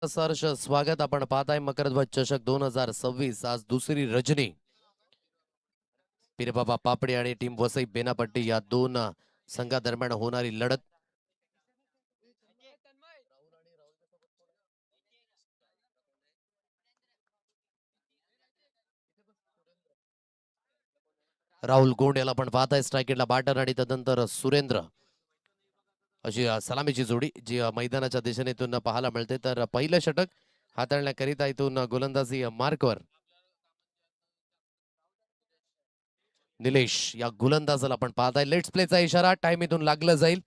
सहर्ष स्वागत. आपण पाहताय मकरध्वज चषक 2026. आज दुसरी रजनी. पीरबाबा पापडी आणि टीम वसई बेनापट्टी या दोन संघादरम्यान होणारी लढत. राहुल गोंड याला पण पाहताय स्ट्रायकेटला बॅटर आणि त्यानंतर सुरेंद्र अशी सलामीची जोडी जी मैदानाच्या दिशेने पाहायला मिळते. तर पहिलं षटक हाताळण्याकरिता इथून गोलंदाजी मार्कवर निलेश या गोलंदाजाला आपण पाहताय. लेट्स प्लेचा इशारा. टाइम इथून लागलं जाईल.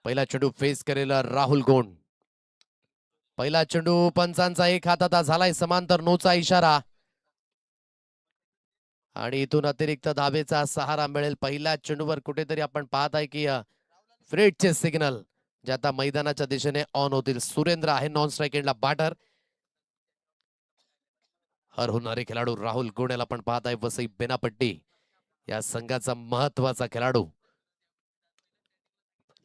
पहिला चेंडू फेस करेल राहुल गोंड. पहिला चेंडू पंचांचा एक हातात झालाय. समांतर नोचा इशारा आणि इथून अतिरिक्त धाबेचा सहारा मिळेल. पहिल्या चेंडूवर कुठेतरी आपण पाहत आहे की फ्रेडचे सिग्नल जे आता मैदानाच्या दिशेने ऑन होतील. सुरेंद्र आहे नॉन स्ट्राईक एंडला बॅटर. हर होणारे खेळाडू राहुल गोंड याला पण पाहत आहे. वसई बेनापट्टी या संघाचा महत्वाचा खेळाडू.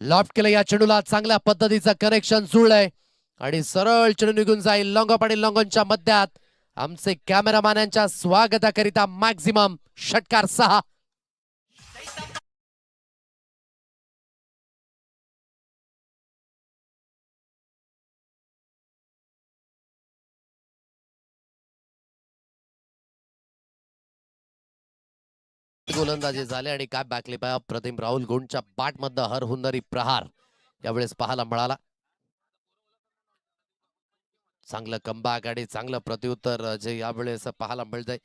लॉफ्ट केलं या चेंडूला. चांगल्या पद्धतीचं कनेक्शन जुळलंय आणि सरळ चेंडू निघून जाईल लॉंग आणि लॉंगनच्या मध्यात. आमचे कॅमेरामॅनांच्या स्वागताकरिता मॅक्झिमम षटकार 6. गोलंदाजी झाले आणि काय बॅकलिप आहे प्रतिम. राहुल गोंडच्या बॅट मधनं हर हुंदरी प्रहार यावेळेस पाहायला मिळाला. चांगलं कमबॅक आणि चांगलं प्रत्युत्तर जे यावेळेस पाहायला मिळतंय.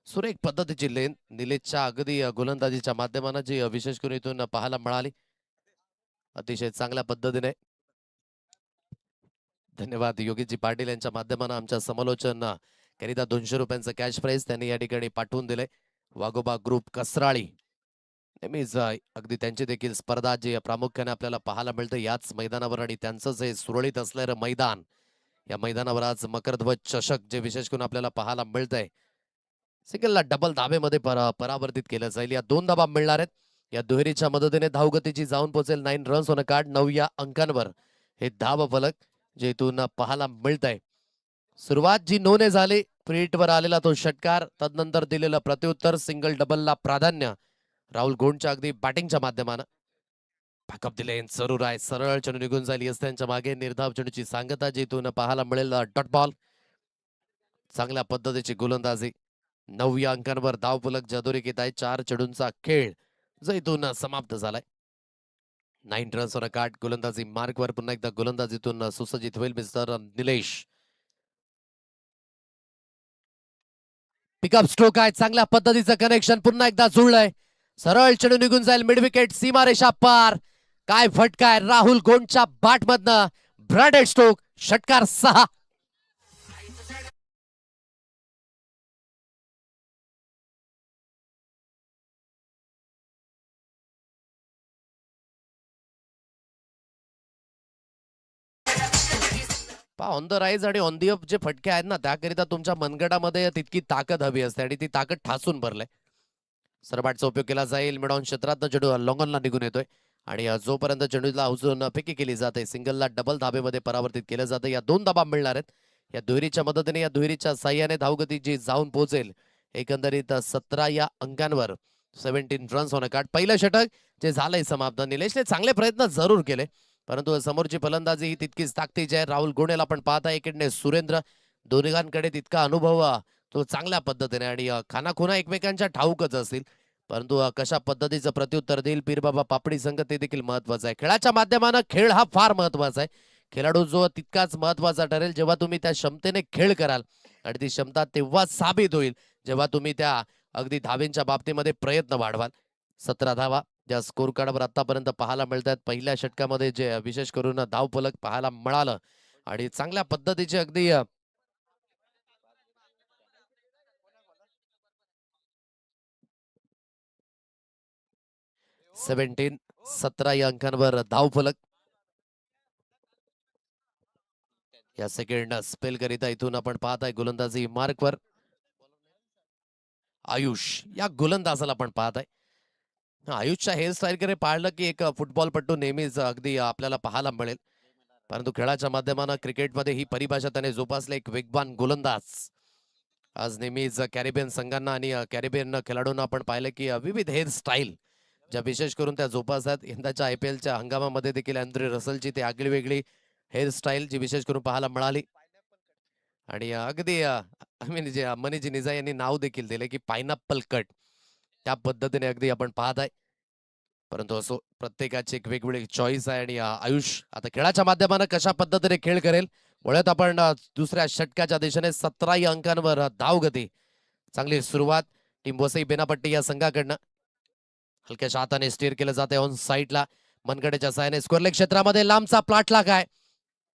सुरेख पद्धतीची लेन निलेशच्या अगदी गोलंदाजीच्या माध्यमानं जी विशेष करून इथून पाहायला मिळाली. अतिशय चांगल्या पद्धतीने. धन्यवाद योगीजी पाटील यांच्या माध्यमानं आमच्या समालोचन करिता 200 रुपयांचं कॅश प्राइज त्यांनी या ठिकाणी पाठवून दिले. वाघोबा ग्रुप कसराळी नेहमीच अगदी त्यांची देखील स्पर्धा जी प्रामुख्याने आपल्याला पाहायला मिळते याच मैदानावर आणि त्यांचंच हे सुरळीत असलेलं मैदान. या मैदानावर आज मकरध्वज चषक जे विशेष करून आपल्याला पाहायला मिळतंय. सिंगलला डबल धाबेमध्ये परावर्तित केलं जाईल. या 2 धाबा मिळणार आहेत. या दुहेरीच्या मदतीने धावगतीची जाऊन पोहोचेल 9 रन्स ऑन कार्ड. 9 या अंकांवर हे धाव फलक जे इथून पाहायला मिळतंय. सुरुवात जी नोने झाली. प्रीटवर आलेला तो षटकार तदनंतर दिलेलं प्रत्युत्तर. सिंगल डबलला प्राधान्य राहुल गोंडच्या अगदी बॅटिंगच्या माध्यमानं. बॅकअप दिले जरूर आहे. सरळ चेंडू निघून जाईल यस्त्यांच्या मागे. निर्धाव चेंडूची सांगता जी इथून पाहायला मिळेल डॉट बॉल. चांगल्या पद्धतीची गोलंदाजी. 9 या अंकांवर धावफलक जादोरीकीत आहे. 4 चेंडूंचा खेळ जो इथून समाप्त झालाय. 9 रन्स ऑन कार्ड. गोलंदाजी मार्कवर पुन्हा एकदा गोलंदाजीतून सुसज्जित होईल मिस्टर निलेश. पिकअप स्ट्रोक आहे. चांगल्या पद्धतीचं कनेक्शन पुन्हा एकदा जुळलंय. सरळ चेंडू निघून जाईल मिड विकेट. सीमारेषा पार. काय फटकाय राहुल गोंडच्या बॅटमधनं. Branded stroke. षटकार 6. ऑन द राईज आणि ऑन दी अप जे फटके आहेत ना त्याकरिता तुमच्या मनगटामध्ये तितकी ताकद हवी असते आणि ती ताकद ठासून भरले. सरबाटचा उपयोग केला जाईल. मिडॉन क्षेत्रात चेंडू लॉंगॉनला निघून येतोय आणि जोपर्यंत चेंडूला उचलून फेकी केली जाते सिंगलला डबल धाबेमध्ये परावर्तित केलं जातं. या 2 धाबा मिळणार आहेत. या दुहेरीच्या मदतीने या दुहेरीच्या साह्याने धावगती जी जाऊन पोहोचेल एकंदरीत 17 या अंकांवर. 17 रन्स ऑन कार्ड. पहिलं षटक जे झालंय समाप्त. निलेशने चांगले प्रयत्न जरूर केले परंतु समोरची फलंदाजी ही तितकीच ताकदीची आहे. राहुल गोंडेला पण पाहता इकडे सुरेंद्र. दोघांकडे तितका अनुभव तो चांगल्या पद्धतीने आणि खानाखुना एकमेकांच्या ठाऊकच असतील परंतु कशा पद्धतीचं प्रत्युत्तर देईल पीरबाबा पापडी संघ ते देखील महत्वाचं आहे. खेळाच्या माध्यमानं खेळ हा फार महत्वाचा आहे. खेळाडू जो तितकाच महत्वाचा ठरेल जेव्हा तुम्ही त्या क्षमतेने खेळ कराल आणि ती क्षमता तेव्हा साबित होईल जेव्हा तुम्ही त्या अगदी धावेंच्या बाबतीमध्ये प्रयत्न वाढवाल. 17 धावा ज्या स्कोर कार्डवर आतापर्यंत पाहायला मिळतात. पहिल्या षटकामध्ये जे विशेष करून धावफलक पाहायला मिळालं आणि चांगल्या पद्धतीचे अगदी 17 या अंकांवर धावफलक. या सेकंड स्पेल करिता इथून आपण पाहताय गोलंदाजी मार्कवर आयुष या गोलंदाजाला आपण पाहताय. आयुषच्या हेअरस्टाईल कडे पाहिलं की एक फुटबॉलपट्टू नेहमीच अगदी आपल्याला पाहायला मिळेल. परंतु खेळाच्या माध्यमानं क्रिकेटमध्ये ही परिभाषा त्याने जोपासली, एक वेगवान गोलंदाज. आज नेहमीच कॅरिबियन संघांना आणि कॅरिबियन खेळाडूंना आपण पाहिलं की विविध हेअरस्टाईल ज्या विशेष करून त्या जोपासतात. यंदाच्या IPLच्या हंगामामध्ये देखील अँड्रे रसलची ती आगळी वेगळी हेअरस्टाईल जी विशेष करून पाहायला मिळाली. आणि अगदी जे मनीजी निजा यांनी नाव देखील दिले की पायनॅपल कट, त्या पद्धतीने अगदी आपण पाहत आहे. परंतु असो, प्रत्येकाची एक वेगवेगळी चॉईस आहे. आणि आयुष आता खेळाच्या माध्यमानं कशा पद्धतीने खेळ करेल. वळत आपण दुसऱ्या षटकाच्या दिशेने 17 अंकांवर धावगती. चांगली सुरुवात टीम वसई बेनापट्टी या संघाकडनं. हलक्याच्या हाताने स्टीअर केलं जाते ऑन साईडला. मनगडेच्या साहाय्याने स्कोरलेग क्षेत्रामध्ये लांबचा प्लाटला काय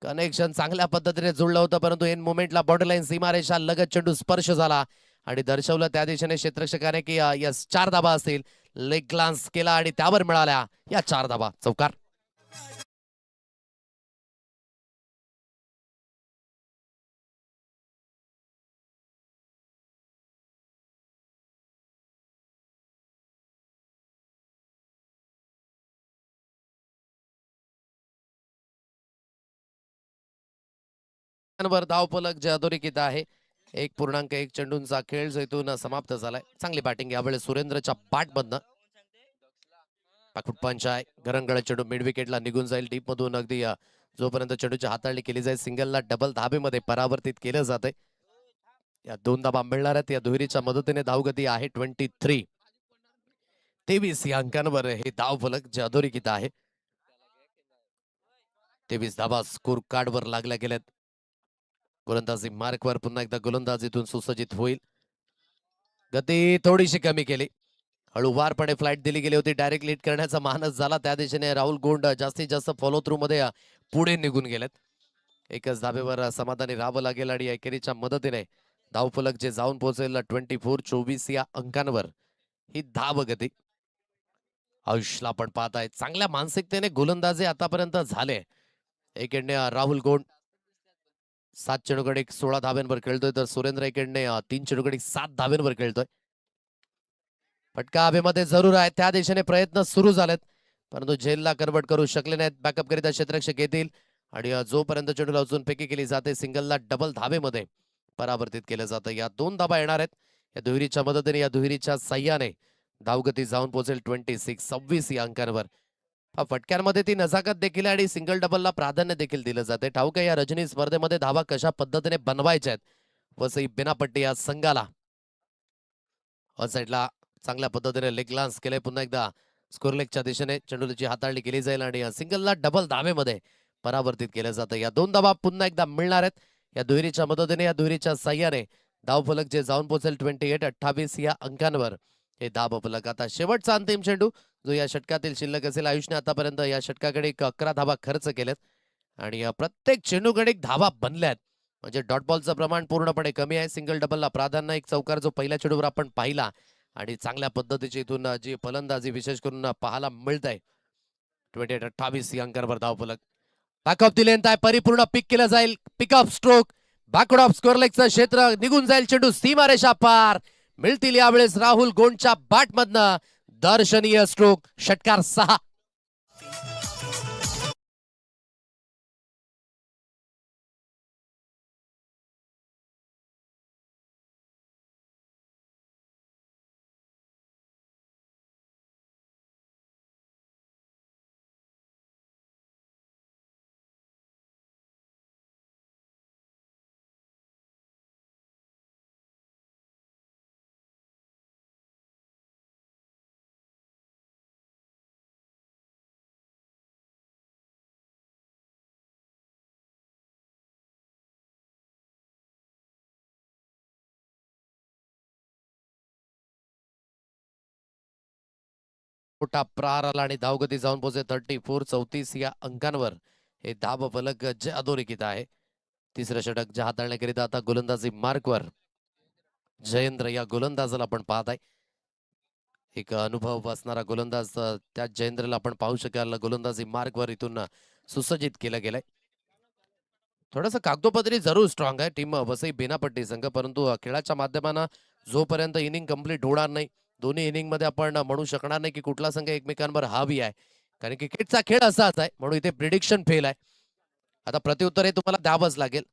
कनेक्शन चांगल्या पद्धतीने जुळलं होतं, परंतु एन मोमेंटला बॉर्डरलाईन सीमारेषा लगत चेंडू स्पर्श झाला आणि दर्शवलं त्या दिशेने क्षेत्ररक्षकाने की यस 4 धाबा असतील. लेग ग्लान्स केला आणि त्यावर मिळाल्या या 4 धाबा. चौकार. धावफलक जे अधोरेखित आहे. 1.1 चेंडूंचा खेळ जो इथून समाप्त झालाय. चांगली बॅटिंग यावेळेस सुरेंद्रच्या बॅटमधनं. पंच आहे. गरंगळ चेंडू मिड विकेटला निघून जाईल. डीप मधून अगदी जोपर्यंत चेंडूची हाताळणी केली जाईल सिंगलला डबल धाबेमध्ये परावर्तित केलं जाते. या 2 धाबा मिळणार आहेत. या दुहेरीच्या मदतीने धावगती आहे 23. 23 या अंकांवर हे धावफलक जे अधोरेखित आहे. 23 धाबा स्कोर कार्डवर लागल्या गेल्यात. गोलंदाजी मार्कवर पुन्हा एकदा गोलंदाजीतून सुसज्जित होईल. गती थोडीशी कमी केली. हळूवारपणे फ्लाईट दिली गेली होती. डायरेक्ट लीड करण्याचा मानस झाला. त्या दिशेने राहुल गोंड जास्तीत जास्त फॉलो थ्रू मध्ये पुढे निघून गेलेत. एकच धाबेवर समाधानी राहावं लागेल आणि एकेरीच्या मदतीने धावफलक जे जाऊन पोहोचेल 24 या अंकांवर ही धाव गती. आयुषला आपण पाहताय चांगल्या मानसिकतेने गोलंदाजी आतापर्यंत झाले. एकेडने राहुल गोंड 7 चेंडूकडे 16 धाब्यांवर खेळतोय, तर सुरेंद्र एकेडने 3 चेंडूकडे 7 धाब्यांवर खेळतोय. फटका हवेमध्ये जरूर आहे. त्या दिशेने प्रयत्न सुरू झालेत, परंतु झेलला कन्वर्ट करू शकले नाहीत. बॅकअप करिता क्षेत्ररक्षक येतील आणि जोपर्यंत चेंडूला अजून पैकी केली जाते सिंगलला डबल धाबेमध्ये परावर्तित केलं जातं. या 2 धाबा येणार आहेत. या दुहेरीच्या मदतीने या दुहेरीच्या साह्याने धावगती जाऊन पोहोचेल 26 या अंकांवर. फटक्यांमध्ये ती नजाकत देखील आणि सिंगल डबलला प्राधान्य देखील दिलं जाते. ठाऊक आहे या रजनी स्पर्धेमध्ये धावा कशा पद्धतीने बनवायच्या आहेत. वसई बेनापट्टी या संघाला ऑन साईडला चांगल्या पद्धतीने लेग लान्स केले. पुन्हा एकदा स्कोरलेगच्या दिशेने चेंडूची हाताळणी केली जाईल आणि सिंगलला डबल धावेमध्ये परावर्तित केलं जातं. या 2 धावा पुन्हा एकदा मिळणार आहेत. या दुहेरीच्या मदतीने या दुहेरीच्या साह्याने धावफलक जे जाऊन पोहोचेल 28 या अंकांवर हे धावफलक. आता शेवटचा अंतिम चेंडू जो या षटकातील शिल्लक असेल. आयुषने आतापर्यंत या षटकाकडे 11 धावा खर्च केलेत आणि प्रत्येक चेंडूकडे धावा बनल्यात. म्हणजे डॉट बॉलचं प्रमाण पूर्णपणे कमी आहे. सिंगल डबलला प्राधान्य. एक चौकार जो पहिल्या चेंडूवर आपण पाहिला आणि चांगल्या पद्धतीची इथून जी फलंदाजी विशेष करून पाहायला मिळत आहे. 28 या अंकांवर धावफलक. बॅकअप दी लेंथ आहे. परिपूर्ण पिक केलं जाईल. पिकअप स्ट्रोक बॅकवर्ड ऑफ स्कोरलेगचं क्षेत्र निघून जाईल. चेंडू सीमारेषा पार. मिळतील यावेळेस राहुल गोंडच्या बॅटमधनं दर्शनीय स्ट्रोक. षटकार 6. मोठा प्रहार आला आणि धावगती जाऊन पोहोचले 34 या अंकांवर हे धाव फलक जे अधोरेखित आहे. तिसरं षटक जे हाताळण्याकरिता आता गोलंदाजी मार्कवर जयेंद्र या गोलंदाजाला आपण पाहत आहे. एक अनुभव असणारा गोलंदाज त्या जयेंद्रला आपण पाहू शकाल. गोलंदाजी मार्कवर इथून सुसज्जित केलं गेलंय. थोडंसं कागदोपत्री जरूर स्ट्रॉंग आहे टीम वसई बेनापट्टी संघ, परंतु खेळाच्या माध्यमानं जोपर्यंत इनिंग कंप्लीट होणार नाही, दोन्ही इनिंग मध्ये आपण म्हणू शकणार नाही की कुठला संघ एकमेकांवर हावी आहे. कारण क्रिकेटचा खेळ असाच आहे, म्हणून इथे प्रिडिक्शन फेल आहे. आता प्रत्युत्तर हे तुम्हाला द्यावंच लागेल.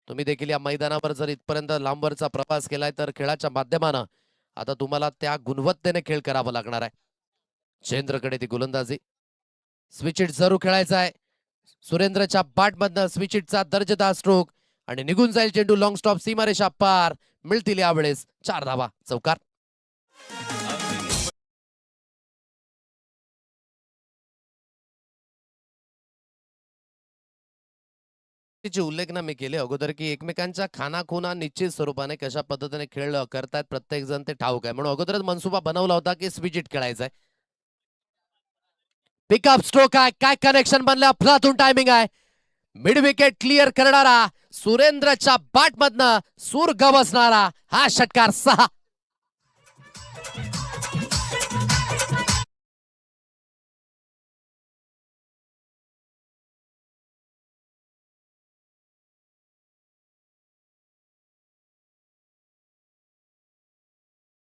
तुम्ही देखील या मैदानावर जर इथपर्यंत लांबवरचा प्रवास केलाय तर खेळाच्या माध्यमानं आता तुम्हाला त्या गुणवत्तेने खेळ करावा लागणार आहे. जयेंद्रकडे ती गोलंदाजी. स्विच इट जरूर खेळायचा आहे. सुरेंद्रच्या बॅटमधनं स्विच इटचा दर्जेदार स्ट्रोक आणि निघून जाईल चेंडू. लॉंग स्टॉप, सीमारेषा पार. मिळतील यावेळेस 4 धावा. चौकार. चे उल्लेख ना मी केले अगोदर की एकमेकांच्या खानाखुना निश्चित स्वरूपाने कशा पद्धतीने खेळ करतायत प्रत्येक जण ते ठाऊक आहे. म्हणून अगोदरच मनसुबा बनवला होता की स्विच इट खेळायचा आहे. पिकअप स्ट्रोक आहे. काय कनेक्शन बनलं. अफलातून टायमिंग आहे. मिड विकेट क्लिअर करणारा सुरेंद्रच्या बॅटमधनं सूर गवसणारा हा षटकार 6.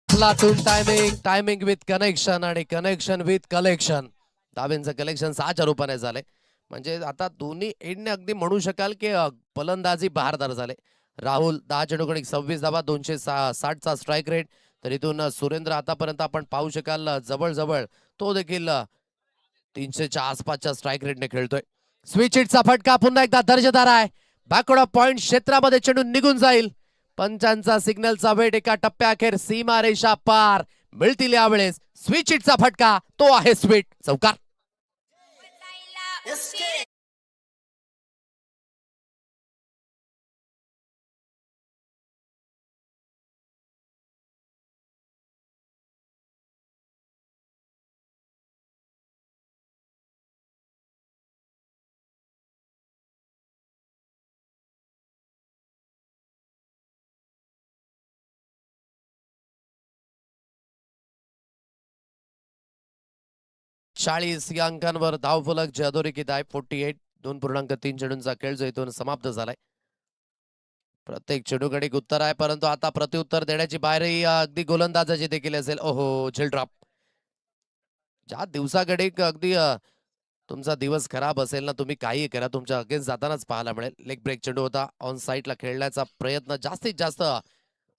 अफलातून टायमिंग, टायमिंग विथ कनेक्शन आणि कनेक्शन विथ कलेक्शन. धाब्यांचं कलेक्शन 6च्या रूपाने झाले. म्हणजे आता दोन्ही एंडने अगदी म्हणू शकाल की फलंदाजी बहारदार झाले. राहुल 10 चेंडूकडे 26 धावा, 260चा स्ट्राईक रेट. तर इथून सुरेंद्र आतापर्यंत आपण पाहू शकाल जवळ तो देखील 300च्या आसपासच्या स्ट्राईक रेटने खेळतोय. स्विच इटचा फटका पुन्हा एकदा दर्जेदार आहे. बॅकवर्ड पॉइंट क्षेत्रामध्ये चेंडू निघून जाईल. पंचांचा सिग्नलचा वेट एका टप्प्याअखेर सीमारेषा पार. मिळतील यावेळेस स्विच इटचा फटका. तो आहे स्वीट. चौकार. चाळीस या अंकांवर धावफलक जे अधोरेखित आहे. 48. 2.3 चेंडूंचा खेळ जो इथून समाप्त झालाय. प्रत्येक चेंडूकडे एक उत्तर आहे, परंतु आता प्रत्युत्तर देण्याची बाहेरही अगदी गोलंदाजाची देखील असेल. ओहो, झेल ड्रॉप. ज्या दिवसाकडे अगदी तुमचा दिवस खराब असेल ना, तुम्ही काही करा, तुमच्या अगेन्स्ट जातानाच पाहायला मिळेल. लेग ब्रेक चेंडू होता. ऑन साईडला खेळण्याचा प्रयत्न जास्तीत जास्त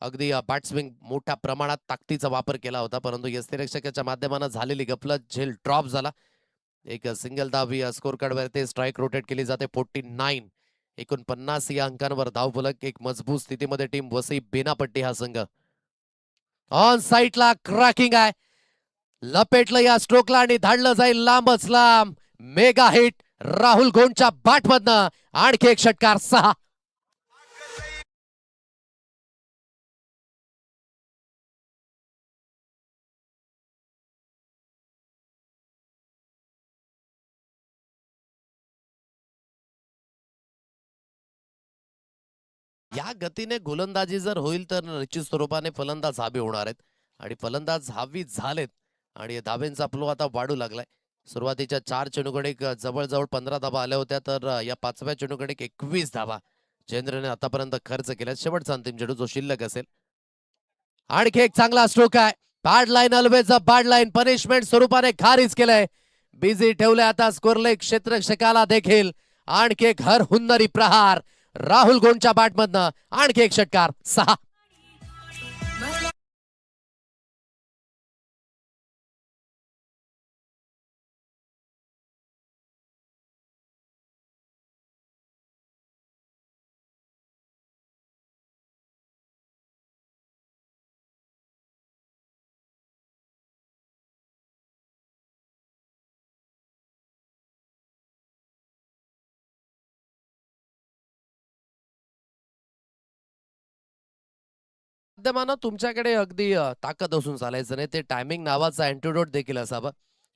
अगदी बॅट्समॅन मोठ्या प्रमाणात ताकदीचा वापर केला होता, परंतु यष्टिरक्षकाच्या माध्यमानं झालेली गफलत. झेल ड्रॉप झाला. एक सिंगल धाव स्कोर कार्डवरती स्ट्राईक रोटेट केली जाते. 49. 49 या अंकांवर धावफलक. एक मजबूत स्थितीमध्ये टीम वसई बेनापट्टी हा संघ. ऑन साईडला क्रॅकिंग आहे. लपेटलं या स्ट्रोकला आणि धाडलं जाईल लांबच लांब. मेगा हिट राहुल गोंडच्या बॅटमधनं. आणखी एक षटकार. 6. या गतीने गोलंदाजी जर होईल तर निश्चित स्वरूपाने फलंदाज हवे होणार आहेत आणि फलंदाज हवी झालेत आणि धाब्यांचा फ्लो आता वाढू लागलाय. सुरुवातीच्या 4 चेंडूकडे जवळजवळ 15 धावा आल्या होत्या, तर या 5व्या चेंडूकडे 21 धावा जयेंद्रने आतापर्यंत खर्च केला. शेवटचा अंतिम चेंडू जो शिल्लक असेल. आणखी एक चांगला स्ट्रोक आहे. Bad line always a bad line. Punishment स्वरूपाने खारीज केलंय. बिझी ठेवलंय आता स्कोरले क्षेत्ररक्षकाला देखील. आणखी एक हर हुन्नरी प्रहार राहुल गोंडच्या बॅटमधनं. आणखी एक षटकार. 6. माध्यमानं तुमच्याकडे अगदी ताकद असून चालायचं नाही. ते टायमिंग नावाचा अँटिडोट देखील असावं.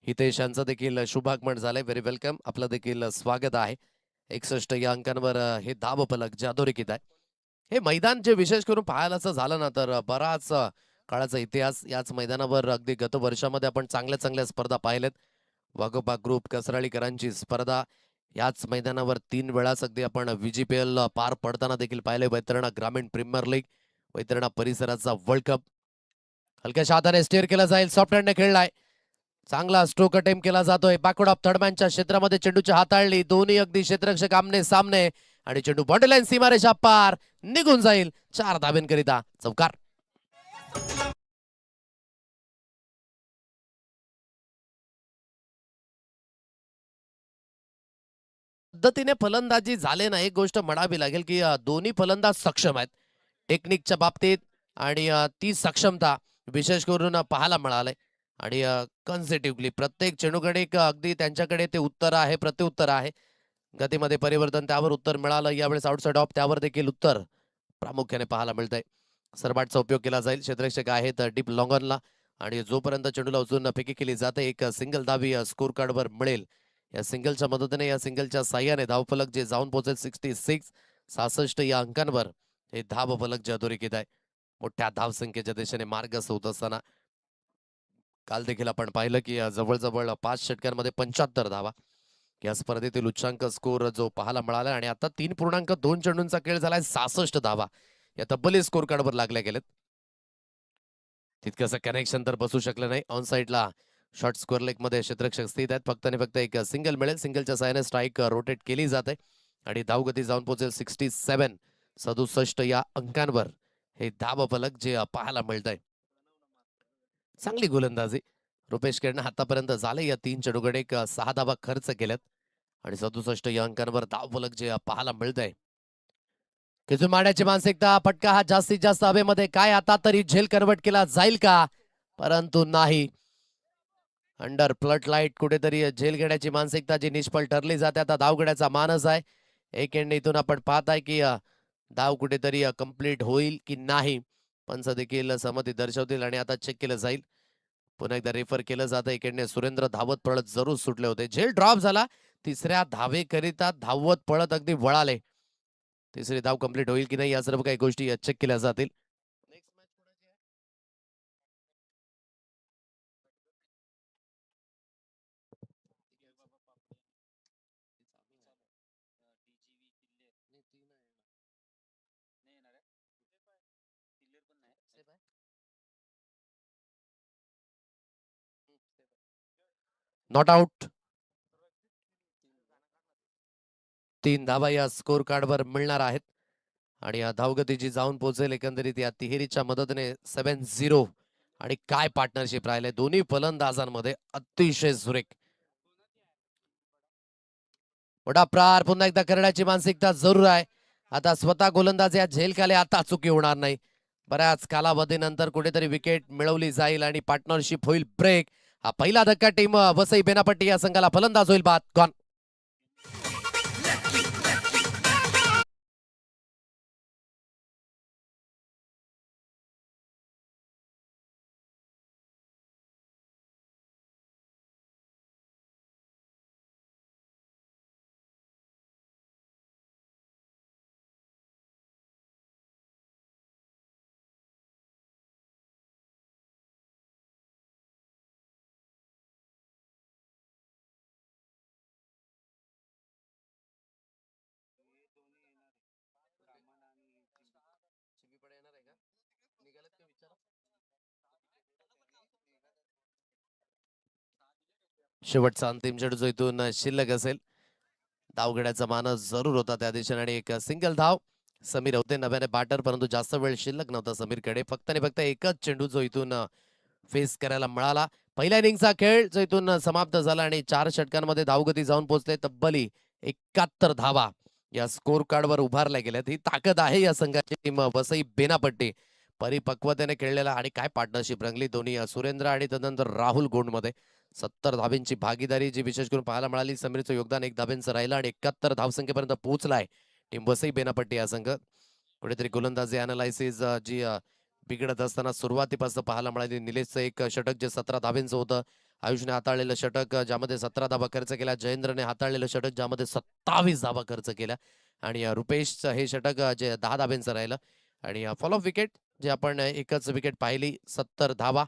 हितेश यांचं देखील शुभागमन झालंय. Very welcome. आपलं देखील स्वागत आहे. 61 या अंकांवर हे धावफलक जे अधोरेखित आहे. हे मैदान जे विशेष करून पाहायलाच झालं ना, तर बराच काळाचा इतिहास याच मैदानावर. अगदी गत वर्षामध्ये आपण चांगल्या चांगल्या स्पर्धा पाहिल्यात. वाघोबा ग्रुप कसराळीकरांची स्पर्धा याच मैदानावर 3 वेळाच अगदी आपण VGPL पार पडताना देखील पाहिले. वैतरणा ग्रामीण प्रीमियर लीग, वैतरणा परिसराचा वर्ल्ड कप. हलक्याच्या हाताने स्टेअर केला जाईल. सॉफ्ट हँडने खेळलाय. चांगला स्ट्रोक अटेम्प्ट केला जातोय. बॅकवर्ड ऑफ थर्डमॅनच्या क्षेत्रामध्ये चेंडूची हाताळली. दोन्ही अगदी क्षेत्ररक्षक आमने सामने आणि चेंडू बॉडी लाईन सीमारेषा पार निघून जाईल. 4 धाब्यांकरिता चौकार. पद्धतीने फलंदाजी झाले ना, एक गोष्ट म्हणावी लागेल की दोन्ही फलंदाज सक्षम आहेत टेक्निकच्या बाबतीत आणि ती सक्षमता विशेष करून पाहायला मिळालंय. आणि कन्सेटिव्हली प्रत्येक चेंडूकडे एक अगदी त्यांच्याकडे ते उत्तर आहे, प्रत्युत्तर आहे. गतीमध्ये परिवर्तन त्यावर उत्तर मिळालं. यावेळेस आउटसाइड ऑफ त्यावर देखील उत्तर प्रामुख्याने पाहायला मिळतंय. सरबाटचा उपयोग केला जाईल. क्षेत्ररक्षक आहेत डीप लॉंगॉनला आणि जोपर्यंत चेंडूला उचलून फेकी केली जाते एक सिंगल धावी स्कोर कार्डवर मिळेल. या सिंगलच्या मदतीने या सिंगलच्या साह्याने धावफलक जे जाऊन पोहोचेल 66 या अंकांवर हे धावफलक जे अधोरेखित आहे. मोठ्या धावसंख्येच्या दिशेने मार्ग होत असताना काल देखील आपण पाहिलं की जवळजवळ 5 षटकांमध्ये 75 धावा या स्पर्धेतील उच्चांक स्कोर जो पाहायला मिळाला आणि आता 3.2 चेंडूंचा खेळ झालाय 66 धावा या तब्बली स्कोर कार्डवर लागल्या गेलेत. तितकंसं कनेक्शन तर बसू शकलं नाही. ऑन साईडला शॉर्ट स्क्वेअर लेग मध्ये क्षेत्ररक्षक स्थित आहेत. फक्त आणि फक्त एक सिंगल मिळेल. सिंगलच्या साहाय्याने स्ट्राईक रोटेट केली जाते आणि धावगती जाऊन पोहोचेल 67 या अंकांवर हे धाव फलक जे पाहायला मिळतंय. चांगली गोलंदाजी रुपेश खेळणं आतापर्यंत झाले. या 3 चेंडूकडे एक 6 धावा खर्च केल्यात आणि 67 या अंकांवर धाव फलक जे पाहायला मिळतंय. खेचून मारण्याची मानसिकता. फटका हा जास्तीत जास्त हवेमध्ये. काय आता तरी झेल कन्वर्ट केला जाईल का? परंतु नाही. अंडर फ्लड लाईट कुठेतरी झेल घेण्याची मानसिकता जी निष्फळ ठरली जाते. आता धावगड्याचा मानस आहे. एक एंड इथून आपण पाहताय की धाव कुठेतरी कंप्लीट होईल की नाही. पंच देखील सहमती दर्शवतील आणि आता चेक केलं जाईल. पुन्हा एकदा रेफर केलं जातं. एक एंडने सुरेंद्र धावत पळत जरूर सुटले होते. झेल ड्रॉप झाला. तिसऱ्या धावेकरिता धावत पळत अगदी वळाले. तिसरी धाव कंप्लीट होईल की नाही या सर्व काही गोष्टी चेक केल्या जातील. Not out. 3 धावा या स्कोर कार्डवर मिळणार आहेत आणि या धावगतीची जाऊन पोहोचेल एकंदरीत या तिहेरीच्या मदतीने 7-0. आणि काय पार्टनरशिप राहिले दोन्ही फलंदाजांमध्ये अतिशय सुरेख. मोठा प्रहार पुन्हा एकदा करण्याची मानसिकता जरूर आहे. आता स्वतः गोलंदाज या झेल खाली आता चुकी होणार नाही. बऱ्याच कालावधीनंतर कुठेतरी विकेट मिळवली जाईल आणि पार्टनरशिप होईल ब्रेक. हा पहिला धक्का टीम वसई बेनापट्टी या संघाला फलंदाज होईल बाद गॉन. शेवटचा अंतिम चेंडू जो इथून शिल्लक असेल. धावगड्याचा मानस जरूर होता त्या दिशेने आणि एक सिंगल धाव. समीर होते नव्याने बॅटर परंतु जास्त वेळ शिल्लक नव्हता समीरकडे. फक्त आणि फक्त एकच चेंडू जो इथून फेस करायला मिळाला. पहिल्या इनिंगचा खेळ जो इथून समाप्त झाला आणि 4 षटकांमध्ये धावगती जाऊन पोहोचले तब्बली 71 धावा या स्कोर कार्डवर उभारल्या गेल्यात. ही ताकद आहे या संघाची. टीम वसई बेनापट्टी परिपक्वतेने खेळलेला आणि काय पार्टनरशिप रंगली दोन्ही सुरेंद्र आणि तदनंतर राहुल गोंडमध्ये. 70 धाब्यांची भागीदारी जी विशेष करून पाहायला मिळाली. समीरचं योगदान 1 धाब्यांचं राहिलं आणि 71 धावसंख्येपर्यंत पोहोचलाय टीम वसई बेनापट्टी या संघ. कुठेतरी गोलंदाजी अनालायसिस जी बिघडत असताना सुरुवातीपासून पाहायला मिळाली. निलेशचं एक षटक जे 17 धाब्यांचं होतं. आयुषने हाताळलेलं षटक ज्यामध्ये 17 धाबा खर्च केल्या. जयेंद्रने हाताळलेलं षटक ज्यामध्ये 27 धाबा खर्च केल्या आणि रुपेशचं हे षटक जे 10 धाब्यांचं राहिलं आणि फॉलोअप विकेट जे आपण एकच विकेट पाहिली 70 धावा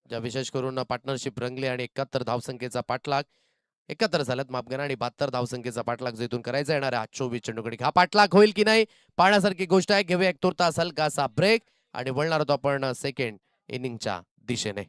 ज्या विशेष करून पार्टनरशिप रंगली आणि 71 धावसंख्येचा पाठलाग 71 झाल्यात मापगण आणि 72 धावसंख्येचा पाठलाग जो इथून करायचा येणार आहे 24 चेंडूकडे. हा पाठलाग होईल की नाही पाहण्यासारखी गोष्ट आहे. घेऊया एक तुर्तास हलकासा ब्रेक आणि वळणार होतो आपण सेकंड इनिंगच्या दिशेने.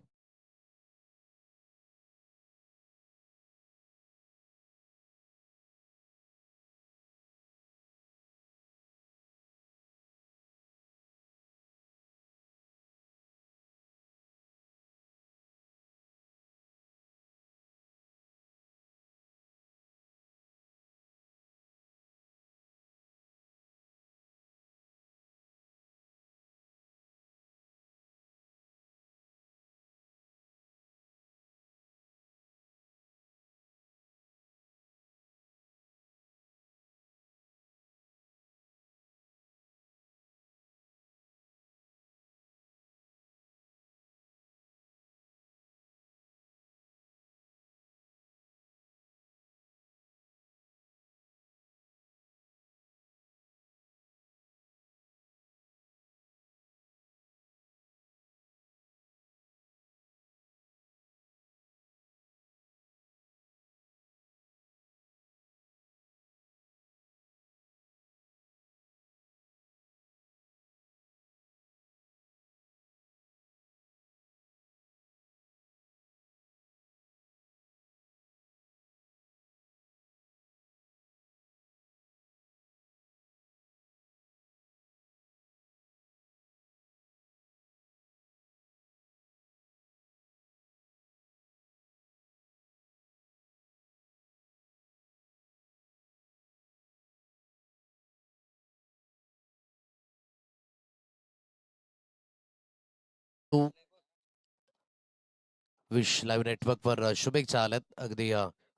विश लाईव्ह नेटवर्कवर शुभेच्छा आल्यात अगदी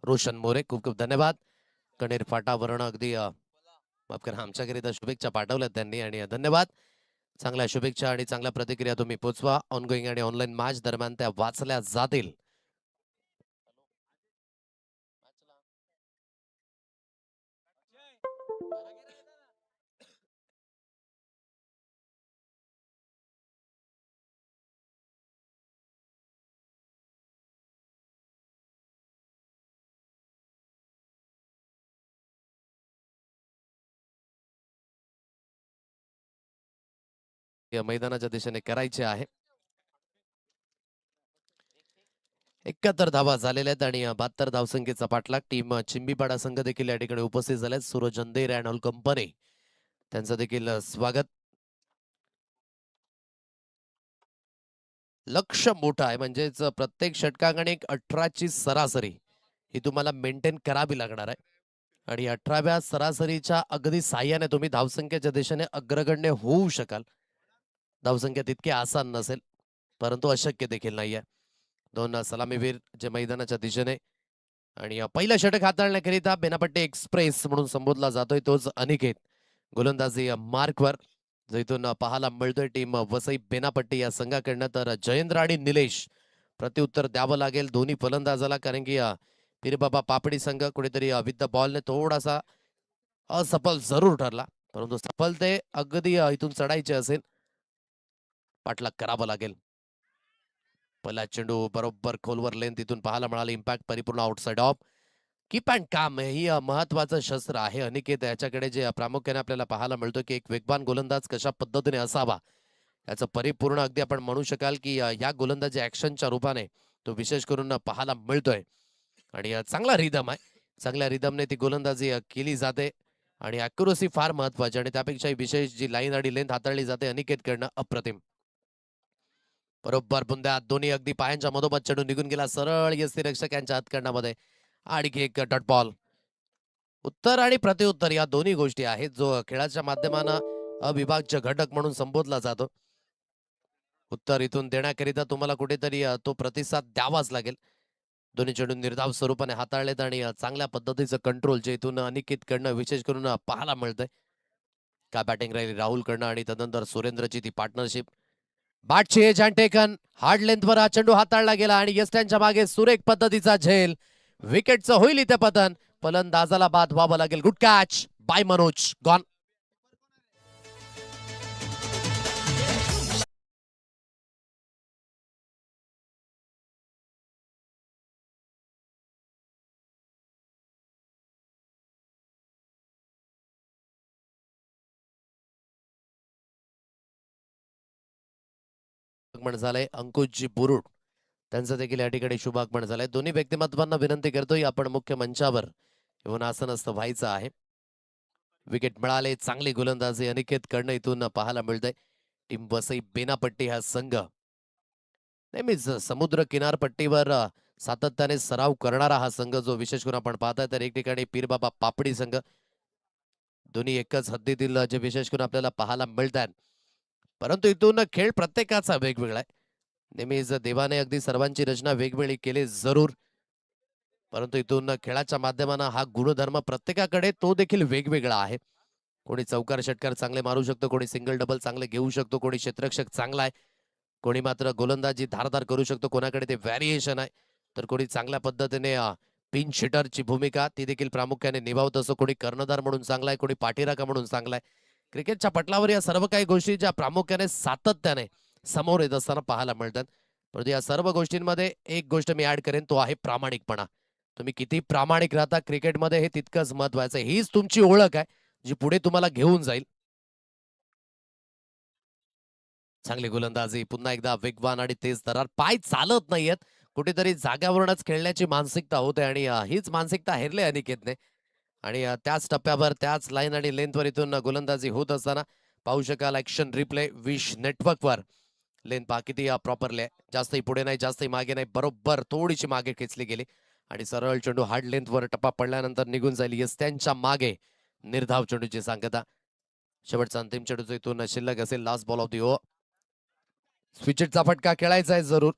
रोशन मोरे खूप खूप धन्यवाद. कणेर फाटावरून अगदी माफ करा आमच्याकरिता शुभेच्छा पाठवल्यात त्यांनी आणि धन्यवाद. चांगल्या शुभेच्छा आणि चांगल्या प्रतिक्रिया तुम्ही पोचवा. ऑनगोईंग आणि ऑनलाईन मॅच दरम्यान त्या वाचल्या जातील. या मैदानाच्या दिशेने करायचे आहे. 71 धावा झालेल्या आहेत आणि 72 धावसंख्येचा पाठलाग. टीम चिंबीपाडा संघ देखील या ठिकाणी उपस्थित झाले. सूरज अंधेर अँड ऑल कंपनी त्यांचं देखील स्वागत. लक्ष मोठं आहे म्हणजेच प्रत्येक षटकांगणे एक 18ची सरासरी ही तुम्हाला मेंटेन करावी लागणार आहे आणि 18व्या सरासरीच्या अगदी साह्याने तुम्ही धावसंख्येच्या दिशेने अग्रगण्य होऊ शकाल. धावसंख्या तितकी आसान नसेल परंतु अशक्य देखील नाहीये. दोन सलामीवीर जे मैदानाच्या दिशेने आणि पहिलं षटक हाताळण्याकरिता बेनापट्टी एक्सप्रेस म्हणून संबोधला जातोय तोच अनिकेत गोलंदाजी मार्कवर जो इथून पाहायला मिळतोय. टीम वसई बेनापट्टी या संघाकडनं तर जयेंद्र आणि निलेश प्रत्युत्तर द्यावं लागेल दोन्ही फलंदाजाला कारण की पीरबाबा पापडी संघ कुठेतरी विथ द बॉलने थोडासा असफल जरूर ठरला परंतु सफलते अगदी इथून चढायचे असेल पाठलाग करावा लागेल. पहिला चेंडू बरोबर खोलवर लेन तिथून पाहायला मिळाले. इम्पॅक्ट परिपूर्ण आउटसाइड ऑफ. कीप अँड काम ही महत्वाचं शस्त्र आहे. अनिकेत याच्याकडे जे प्रामुख्याने आपल्याला पाहायला मिळतं की एक वेगवान गोलंदाज कशा पद्धतीने असावा याचं परिपूर्ण अगदी आपण म्हणू शकाल की या गोलंदाजी ऍक्शनच्या रूपाने तो विशेष करून पाहायला मिळतोय आणि चांगला रिदम आहे. चांगल्या रिदमने ती गोलंदाजी केली जाते आणि अॅक्युरसी फार महत्वाची आणि त्यापेक्षाही विशेष जी लाईन आणि लेंथ हाताळली जाते अनिकेतकडनं अप्रतिम. बरोबर बुंद्यात दोन्ही अगदी पायांच्या मधोमध चढून निघून गेला सरळ यष्टीरक्षक यांच्या हातकंडामध्ये. आणखी एक डॉट बॉल. उत्तर आणि प्रत्युत्तर या दोन्ही गोष्टी आहेत जो खेळाच्या माध्यमानं अविभाज्य घटक म्हणून संबोधला जातो. उत्तर इथून देण्याकरिता तुम्हाला कुठेतरी तो प्रतिसाद द्यावाच लागेल. दोन्ही चेंडू निर्धाव स्वरूपाने हाताळलेत आणि चांगल्या पद्धतीचं कंट्रोल जे इथून अनिकेतकडनं विशेष करून पाहायला मिळतंय. काय बॅटिंग राहिली राहुलकडनं आणि तदनंतर सुरेंद्रची ती पार्टनरशिप. बाटची एज अँड टेकन हार्ड लेंथवर हा चेंडू हाताळला गेला आणि यस्ट्यांच्या मागे सुरेख पद्धतीचा झेल. विकेटचं होईल इथे पतन. फलंदाजाला बाद व्हावं लागेल. Good catch by Manoj. Gone. झालंय अंकुशजी बुरुड त्यांचं देखील या ठिकाणी शुभागमन झालंय. दोन्ही व्यक्तिमत्वांना विनंती करतोय आपण मुख्य मंचावर येऊन आसनस्थ व्हायचं आहे. विकेट मिळाले. चांगली गोलंदाजी अनिकेत कडनं इथून पाहायला मिळतंय. टीम वसई बेनापट्टी हा संघ नेहमीच समुद्र किनारपट्टीवर सातत्याने सराव करणारा हा संघ जो विशेष करून आपण पाहताय तर एक ठिकाणी पीरबाबा पापडी संघ दोन्ही एकच हद्दीतील जे विशेष करून आपल्याला पाहायला मिळतात परंतु इथून खेळ प्रत्येकाचा वेगवेगळा आहे. नेहमीच देवाने अगदी सर्वांची रचना वेगवेगळी केली जरूर परंतु इथून खेळाच्या माध्यमानं हा गुणधर्म प्रत्येकाकडे तो देखील वेगवेगळा आहे. कोणी चौकार षटकार चांगले मारू शकतो कोणी सिंगल डबल चांगले घेऊ शकतो कोणी क्षेत्ररक्षक चांगला आहे कोणी मात्र गोलंदाजी धारदार करू शकतो कोणाकडे ते व्हॅरिएशन आहे तर कोणी चांगल्या पद्धतीने पिन शिटरची भूमिका ती देखील प्रामुख्याने निभावत असो. कोणी कर्णधार म्हणून चांगला आहे कोणी पाठीराखा म्हणून चांगला आहे. क्रिकेटच्या पटलावर या सर्व काही गोष्टी ज्या प्रामुख्याने सातत्याने समोर येत असताना पाहायला मिळतात परंतु या सर्व गोष्टींमध्ये एक गोष्ट मी ऍड करेन तो आहे प्रामाणिकपणा. तुम्ही किती प्रामाणिक राहता क्रिकेटमध्ये हे तितकंच महत्वाचं आहे. हीच तुमची ओळख आहे जी पुढे तुम्हाला घेऊन जाईल. चांगली गोलंदाजी पुन्हा एकदा वेगवान आणि तेज दरार. पाय चालत नाहीयेत कुठेतरी जाग्यावरूनच खेळण्याची मानसिकता होते आणि हीच मानसिकता हेरले अनिकेतने आणि त्याच टप्प्यावर त्याच लाईन आणि लेंथवर इथून गोलंदाजी होत असताना पाहू शकाल ऍक्शन रिप्ले विश नेटवर्कवर. लेन पहा किती प्रॉपरली आहे. जास्तही पुढे नाही जास्तही मागे नाही बरोबर थोडीशी मागे खेचली गेली आणि सरळ चेंडू हार्ड लेंथवर टप्पा पडल्यानंतर निघून जाईल. यस त्यांच्या मागे निर्धाव चेंडूची सांगता. शेवटचा अंतिम चेंडूचा इथून शिल्लक असेल last ball of the over. स्विचचा फटका खेळायचा आहे जरूर,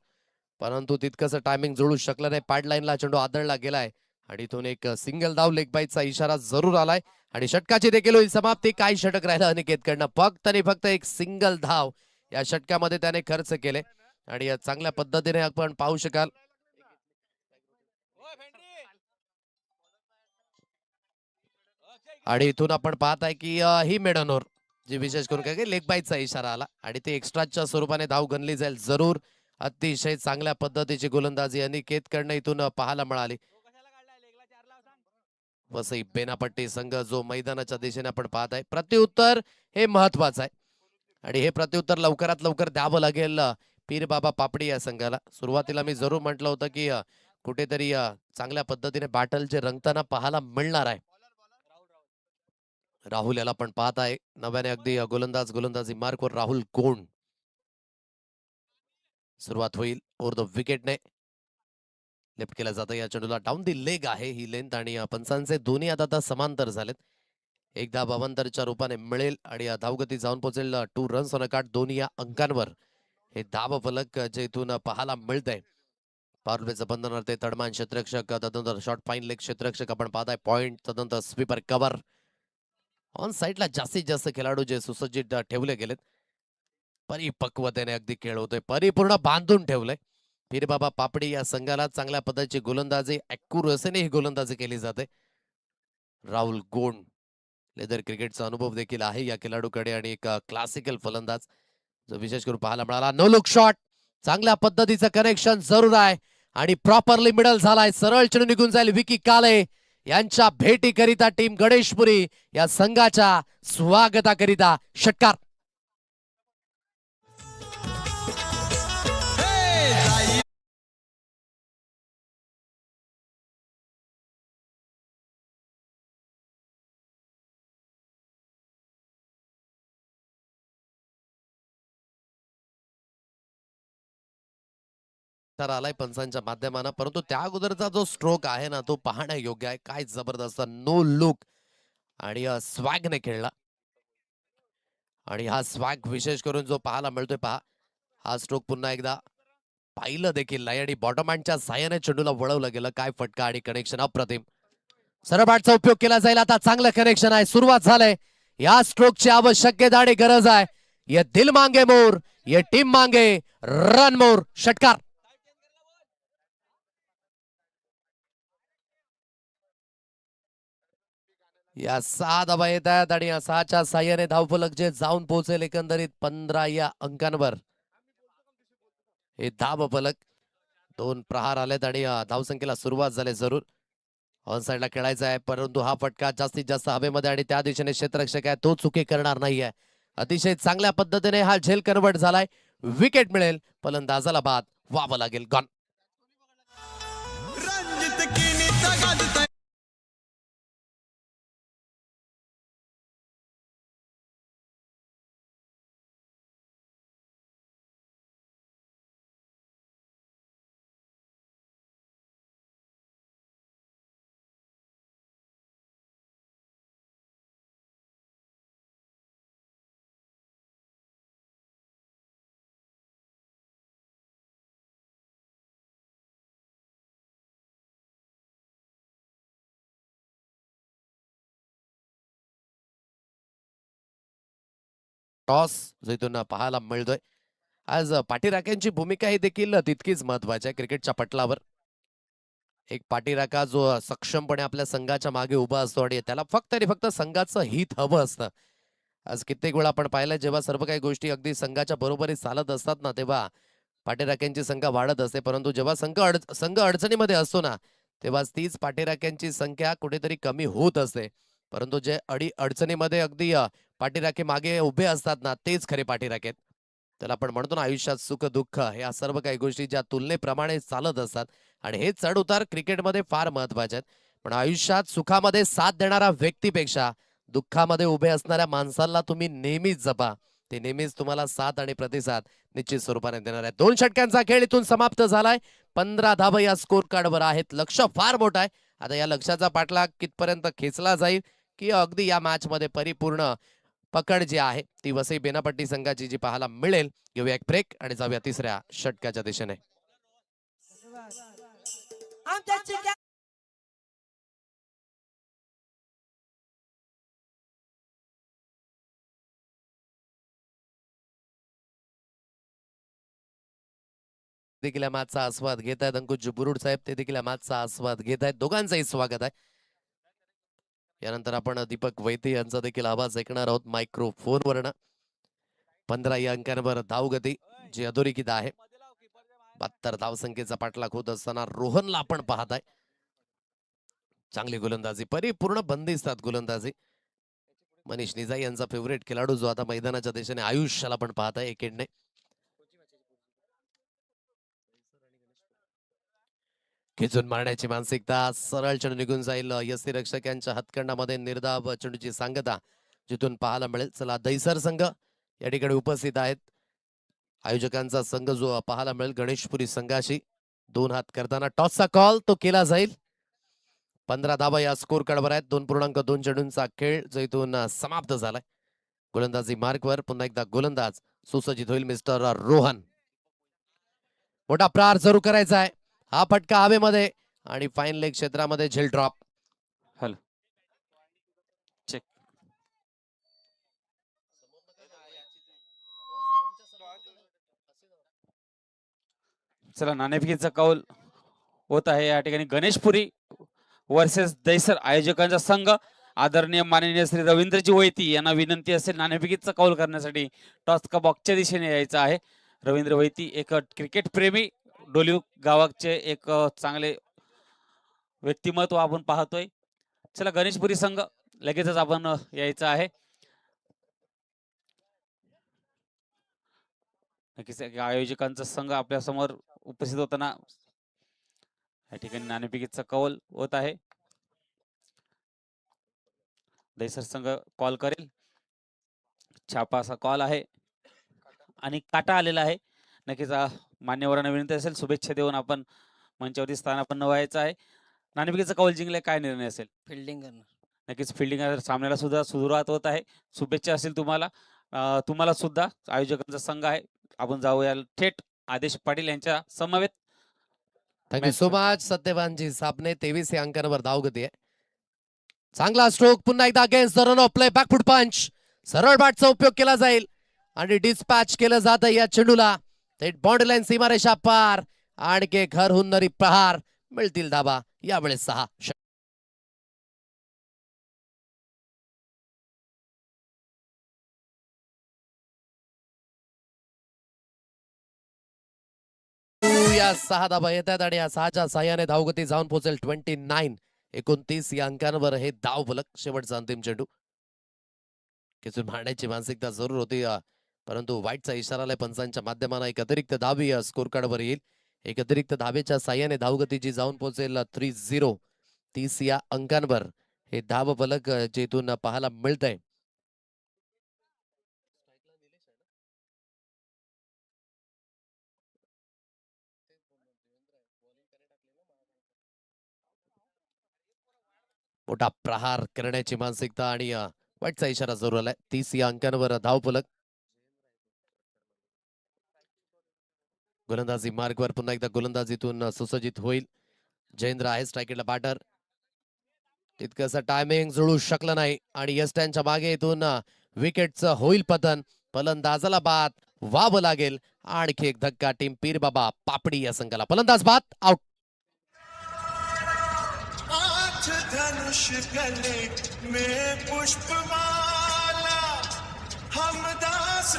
परंतु तितकंसं टायमिंग जुळू शकलं नाही. पॅड लाईनला चेंडू आदळला गेलाय आणि इथून एक सिंगल धाव लेग बाईचा इशारा जरूर आलाय आणि षटकाची देखील होईल समाप्ती. काय षटक राहिलं अनिकेतकडनं, फक्त आणि फक्त एक सिंगल धाव या षटकामध्ये त्याने खर्च केले आणि चांगल्या पद्धतीने आपण पाहू शकाल. आणि इथून आपण पाहत आहे की ही मेडन ओव्हर जी विशेष करून काय लेग बाईचा इशारा आला आणि ते एक्स्ट्राच्या स्वरूपाने धाव गणली जाईल जरूर. अतिशय चांगल्या पद्धतीची गोलंदाजी अनिकेतकडनं इथून पाहायला मिळाली. वसई बेनापट्टी संघ जो मैदानाच्या दिशेने आपण पाहत आहे, प्रत्युत्तर हे महत्वाचं आहे आणि हे प्रत्युत्तर लवकरात लवकर द्यावं लागेल पीर बाबा पापडी या संघाला. सुरुवातीला मी जरूर म्हटलं होतं की कुठेतरी चांगल्या पद्धतीने बॅटल जे रंगताना पाहायला मिळणार आहे. राहुल याला पण पाहत आहे नव्याने अगदी गोलंदाजी मार्कवर राहुल कोण. सुरुवात होईल ओव्हर द विकेटने. लेफ्ट केला जातं या चेंडूला, डाऊन दी लेग आहे ही लेंथ आणि पंचांचे दोन्ही आता समांतर झालेत. एकदा भावांतरच्या रूपाने मिळेल आणि धावगती जाऊन पोहोचेल 2 रन्स ऑन अ कार्ड. दोन्ही या अंकांवर हे धाव फलक जे इथून पाहायला मिळतंय. पॉवर प्लेचं बंधन ते तडमान क्षेत्ररक्षक, तदनंतर शॉर्ट फाईन लेग क्षेत्ररक्षक आपण पाहताय पॉइंट, तदनंतर स्वीपर कव्हर. ऑन साईडला जास्तीत जास्त खेळाडू जे सुसज्जित ठेवले गेलेत. परिपक्वतेने अगदी खेळ होतोय, परिपूर्ण बांधून ठेवलंय. पीर बाबा पापडी या संघाला चांगल्या पद्धतीची गोलंदाजी अॅक्युरसीने ही गोलंदाजी केली जाते. राहुल गोंड लेदर क्रिकेटचा अनुभव देखील आहे या खेळाडूकडे आणि एक क्लासिकल फलंदाज जो विशेष करून पाहायला मिळाला. नो लुक शॉट, चांगल्या पद्धतीचं कनेक्शन जरूर आहे आणि प्रॉपरली मिडल झालाय. सरळ चेंडू निघून जाईल. विकी काले यांच्या भेटीकरिता टीम गणेशपुरी या संघाच्या स्वागताकरिता षटकार. आलाय पंचांच्या माध्यमानं, परंतु त्या अगोदरचा जो स्ट्रोक आहे ना तो पाहण्या योग्य आहे. काय जबरदस्त नो लुक आणि स्वॅगने खेळला आणि हा स्वॅग विशेष करून जो पाहायला मिळतोय पहा. हा स्ट्रोक पुन्हा एकदा पाहिलं देखील नाही आणि बॉटम हँडच्या साह्याने चेंडूला वळवलं गेलं. काय फटका आणि कनेक्शन अप्रतिम. सरबॅटचा उपयोग केला जाईल आता. चांगलं कनेक्शन आहे, सुरुवात झालंय. या स्ट्रोकची आवश्यकता आणि गरज आहे. ये दिल मांगे मोर, ये टीम मांगे रन मोर. षटकार. या 6 धावा येत आहेत आणि या 6च्या साह्याने धावफलक जे जाऊन पोहोचेल एकंदरीत 15 या अंकांवर. हे धाव फलक 2 प्रहार आलेत आणि धावसंख्येला सुरुवात झाली जरूर. ऑन साइडला खेळायचा आहे, परंतु हा फटका जास्तीत जास्त हवेमध्ये आणि त्या दिशेने क्षेत्ररक्षक आहे तो चुकी करणार नाहीये. अतिशय चांगल्या पद्धतीने हा झेल कन्वर्ट झालाय. विकेट मिळेल, फलंदाजाला बाद व्हावं लागेल. गॉन. टॉस जो इथून पाहायला मिळतोय. आज पाठीराख्यांची भूमिका ही देखील तितकीच महत्वाची आहे क्रिकेटच्या पटलावर. एक पाठीराखा जो सक्षमपणे आपल्या संघाच्या मागे उभा असतो आणि त्याला फक्त आणि फक्त संघाचं हित हवं असतं. आज कित्येक वेळा आपण पाहिलं जेव्हा सर्व काही गोष्टी अगदी संघाच्या बरोबरी चालत असतात ना तेव्हा पाठीराख्यांची संख्या वाढत असते, परंतु जेव्हा संघ अडचणीमध्ये असतो ना तेव्हा तीच पाठीराख्यांची संख्या कुठेतरी कमी होत असते. परंतु जे अडचणीमध्ये अगदी पाठीराखे मागे उभे असतात ना तेच खरे पाठीराखे आहेत. त्याला आपण म्हणतो ना आयुष्यात सुख दुःख या सर्व काही गोष्टी ज्या तुलनेप्रमाणे चालत असतात आणि हे चढ उतार क्रिकेटमध्ये फार महत्वाचे आहेत. पण आयुष्यात सुखामध्ये साथ देणाऱ्या व्यक्तीपेक्षा दुःखामध्ये उभे असणाऱ्या माणसाला तुम्ही नेहमीच जपा. ते नेहमीच तुम्हाला साथ आणि प्रतिसाद निश्चित स्वरूपाने देणार आहे. 2 षटकांचा खेळ इथून समाप्त झालाय. 15 धावा या स्कोर कार्डवर आहेत. लक्ष फार मोठं आहे. आता या लक्षाचा पाठलाग कितपर्यंत खेचला जाईल की अगदी या मॅच मध्ये परिपूर्ण पकड जी आहे ती वसई बेनापट्टी संघाची जी पाहायला मिळेल. घेऊया एक ब्रेक आणि जाऊया तिसऱ्या षटकाच्या दिशेने. देखील या मॅचचा आस्वाद घेत आहेत. अंकुश बुरुड साहेब ते देखील या मॅचचा आस्वाद घेत आहेत. दोघांचंही स्वागत आहे. यानंतर आपण दीपक वैद्य यांचा देखील आवाज ऐकणार आहोत मायक्रोफोन वरनं. 15 या अंकांवर धावगती जी अधोरेखित आहे. 72 धावसंख्येचा पाठलाग होत असताना रोहनला आपण पाहताय. चांगली गोलंदाजी, परिपूर्ण बंदिस्तात गोलंदाजी. मनीष निजाई यांचा फेवरेट खेळाडू जो आता मैदानाच्या दिशेने आयुष्याला पण पाहताय एकेडने. खेचून मारण्याची मानसिकता, सरळ चेंडू निघून जाईल यष्टी रक्षकांच्या हातखंडामध्ये. निर्धाव चेंडूची सांगता जिथून पाहायला मिळेल. चला दैसर संघ या ठिकाणी उपस्थित आहेत. आयोजकांचा संघ जो पाहायला मिळेल गणेशपुरी संघाशी. 2 हात करताना टॉसचा कॉल तो केला जाईल. 15 धावा या स्कोर कार्डवर आहेत. 2.2 चेंडूंचा खेळ जो इथून समाप्त झालाय. गोलंदाजी मार्कवर पुन्हा एकदा गोलंदाज सुसज्जित होईल मिस्टर रोहन. मोठा प्रहार जरूर करायचा आहे. हा फटका हवेमध्ये आणि फाईन लेग क्षेत्रामध्ये झेल ड्रॉप. Hello check. चला नाणेफेकीचा कौल होत आहे या ठिकाणी. गणेशपुरी वर्सेस दैसर आयोजकांचा संघ. आदरणीय माननीय श्री रवींद्रजी वैती यांना विनंती असेल नाणेफेकीचा कौल करण्यासाठी टॉस का बॉक्सच्या दिशेने यायचं आहे. रवींद्र वैती एक क्रिकेट प्रेमी, डोलिव गावाचे एक चांगले व्यक्तिमत्व आपण पाहतोय. चला गणेशपुरी संघ लगेचच आपण यायचं आहे. नक्कीच आयोजकांचा संघ आपल्या समोर उपस्थित होताना या ठिकाणी नाणेफेकीचा कौल होत आहे. दैसर संघ कॉल करेल. छापा असा कॉल आहे आणि काटा आलेला आहे. नक्कीच मान्यवरांना विनंती असेल शुभेच्छा देऊन आपण मंचावरती स्थानापन्न व्हायचं आहे. नाणेफेकीचा कौल जिंकले काय निर्णय असेल? फिल्डिंग करणार. नक्कीच फिल्डिंग सामन्याला सुद्धा सुरुवात होत आहे. शुभेच्छा असेल तुम्हाला. तुम्हाला सुद्धा आयोजकांचा संघ आहे. आपण जाऊया थेट आदेश पाटील यांच्या समवेत. थँक्यू सो मच सत्यवानजी साबणे. 23 या अंकांवर धावगती आहे. चांगला स्ट्रोक पुन्हा एकदा against the run of play. Backfoot punch. सरळ बॅटचा उपयोग केला जाईल आणि डिस्पॅच केलं जातं या चेंडूला. थेट बाउंड्री लाईन सीमारेषा पार. आणखी घर हुन्नरी प्रहार. मिळतील धाबा यावेळेस 6. या 6 धाबा येतात आणि या 6च्या साह्याने धावगती जाऊन पोहोचेल 29. 29 या अंकांवर हे धाव फलक. शेवटचा अंतिम चेंडू. खेचून मारण्याची मानसिकता जरूर होती परंतु वाईटचा इशारा आलाय पंचांच्या माध्यमाने. एक अतिरिक्त धाबी स्कोर कार्डवर येईल. एक अतिरिक्त धाबेच्या साह्याने धावगतीची जाऊन पोहोचेल 30. 30 या अंकांवर हे धाव फलक जे इथून पाहायला मिळतंय. मोठा प्रहार करण्याची मानसिकता आणि वाईटचा इशारा जरूर आलाय. 30 या अंकांवर धाव फलक. गोलंदाजी मार्गवर पुन्हा एकदा गोलंदाजीतून सुसज्जित होईल. जयेंद्र आहे स्ट्रायकेटला बॅटर. तितकंसं टायमिंग जुळू शकलं नाही आणि यस्टॅनच्या मागे इथून विकेटचं होईल पतन. फलंदाजाला बाद व्हावं लागेल. आणखी एक धक्का टीम पीर बाबा पापडी या संघाला. फलंदाज बाद आउट. धनुष गले में पुष्पमाला हमदास.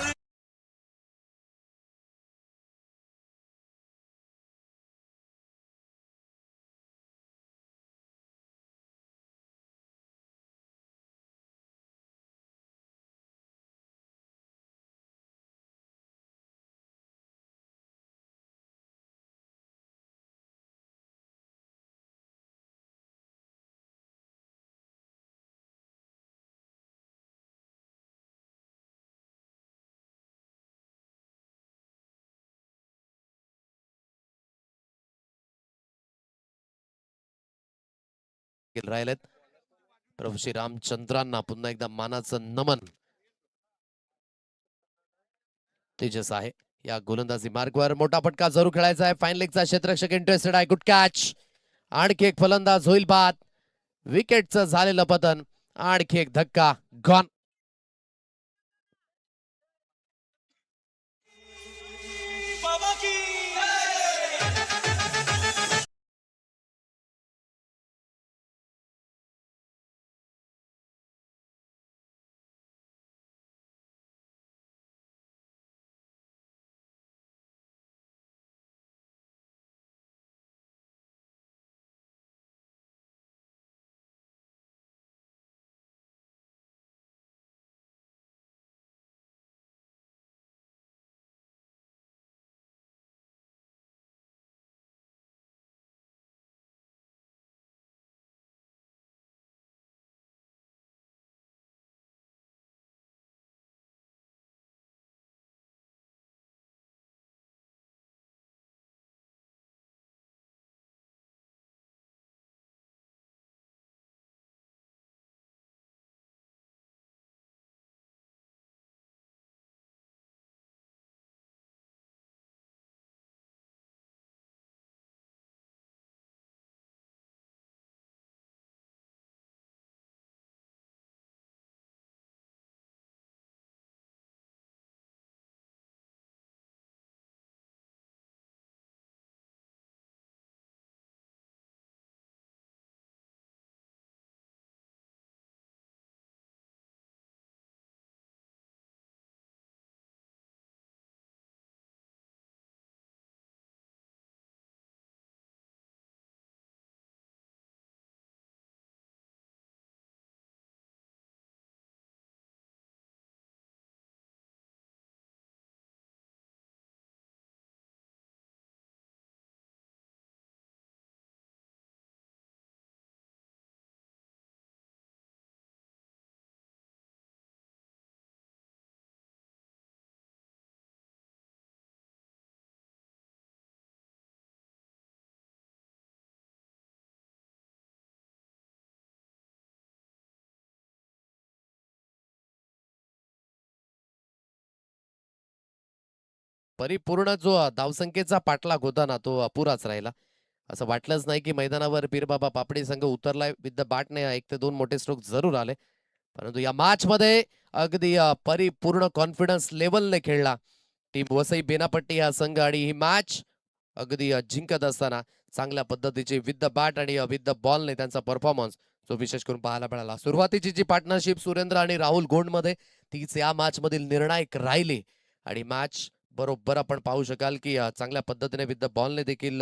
राहिलेत. प्रभू श्री रामचंद्रांना पुन्हा एकदा मानाचं नमन. तेजस आहे या गोलंदाजी मार्गवर. मोठा फटका जरूर खेळायचा आहे. फाईन लेगचा क्षेत्ररक्षक इंटरेस्टेड आहे. Good catch. आणखी एक फलंदाज होईल बाद. विकेटचं झालेलं पतन. आणखी एक धक्का गॉन. बाबा की परिपूर्ण जो धावसंख्येचा पाठलाग होता ना तो अपुराच राहिला. असं वाटलंच नाही की मैदानावर पीरबाबा पापडी संघ उतरलाय. विथ द बॅटने 1 ते 2 मोठे स्ट्रोक जरूर आले. परंतु या मॅच मध्ये अगदी परिपूर्ण कॉन्फिडन्स लेवलने खेळला टीम वसई बेनापट्टी हा संघ. आणि ही मॅच अगदी जिंकत असताना चांगल्या पद्धतीचे विथ द बॅट आणि विथ द बॉलने त्यांचा परफॉर्मन्स जो विशेष करून पाहायला मिळाला. सुरुवातीची जी पार्टनरशिप सुरेंद्र आणि राहुल गोंड मध्ये तीच या मॅच मधील निर्णायक राहिली. आणि मॅच बरोबर आपण पाहू शकाल की चांगल्या पद्धतीने विथ द बॉलने देखील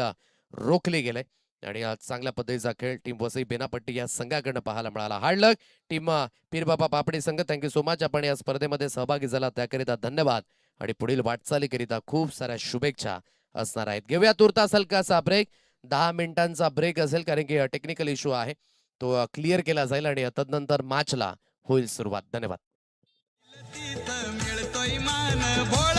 रोखले गेले. आणि चांगल्या पद्धतीचा खेळ टीम वसई बेनापट्टी या संघाकडनं पाहायला मिळाला. हार्ड लक टीम पीरबाबा पापडी संघ. Thank you so much. आपण या स्पर्धेमध्ये सहभागी झाला त्याकरिता धन्यवाद. आणि पुढील वाटचालीकरिता खूप साऱ्या शुभेच्छा असणार आहेत. घेऊया तुर्तास हलकासा ब्रेक. 10 मिनिटांचा ब्रेक असेल कारण की टेक्निकल इश्यू आहे तो क्लिअर केला जाईल आणि तदनंतर मॅचला होईल सुरुवात. धन्यवाद. मिळतोय मान भोळा